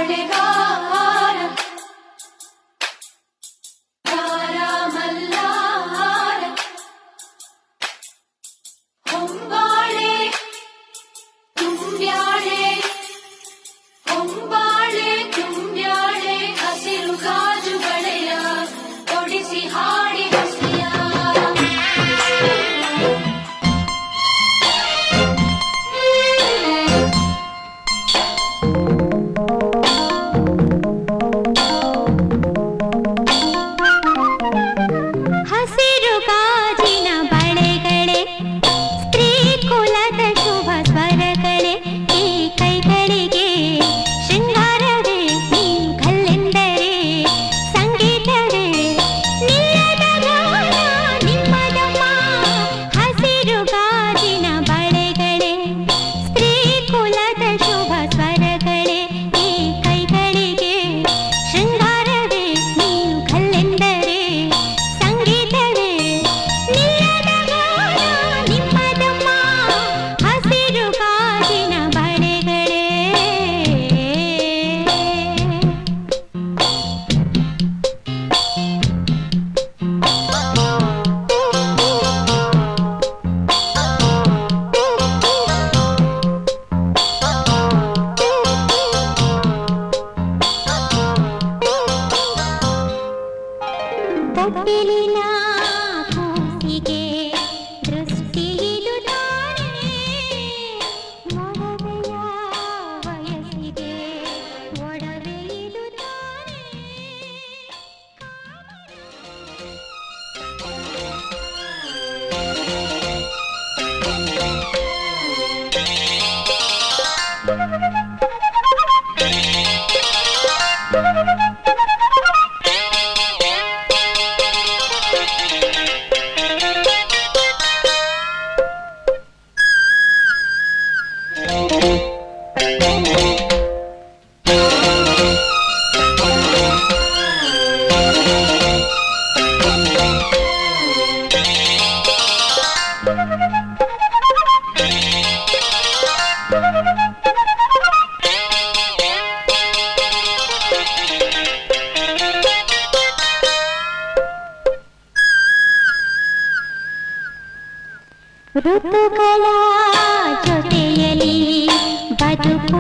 ಬಳೆಗಾರ ಗಾರ ಮಲ್ಲಾರ ಹೊಂಬಾಳೆ ತುಂಬ್ಯಾಳೆ ಹೊಂಬಾಳೆ ತುಂಬ್ಯಾಳೆ ಹಸಿರು ಗಾಜು ಬಳೆಯ ತೊಡಿಸಿ ಹಾಡಿ ಹಸಿಯ ಹಸಿರು ಗಾಜಿನ ಬಳೆಗಳೇ ಸ್ತ್ರೀ ಕುಲದ ಶುಭ ಸ್ವರಗಳೇ ಈ ಕೈಗಳಿಗೆ ಶೃಂಗಾರವೇ ಈ ಕಲ್ಲೆಂದರೆ ಸಂಗೀತವೇ ನಿಲ್ಲದ ಗಾನ ನಿಮ್ಮದಮ್ಮ ಹಸಿರು ಗಾಜಿನ ಬಳೆಗಳೇ ಸ್ತ್ರೀ ಕುಲದ ಶುಭ ಸ್ವರಗಳೇ ಈ ಕೈಗಳಿಗೆ ಶೃಂಗಾರವೇ ನೀನು ಕಲ್ಲೆಂದರೆ ಸಂಗೀತವೇ ನಿಲ್ಲದ ಗಾನ ನಿಮ್ಮದಮ್ಮ ಹಸಿರು ಗಾಜಿನ ಬಳೆಗಳೇ ತೊಟ್ಟಿಲಿನ ಕೂಸಿಗೆ ದೃಷ್ಟಿಯಿಲು ತಾನೇ ಮೊಡವೆಯ ವಯಸ್ಸಿಗೆ ಒಡವೆಯಿಲು ತಾನೇ ಋತುಗಳ ಜೊತೆಯಲ್ಲಿ ಬದುಕು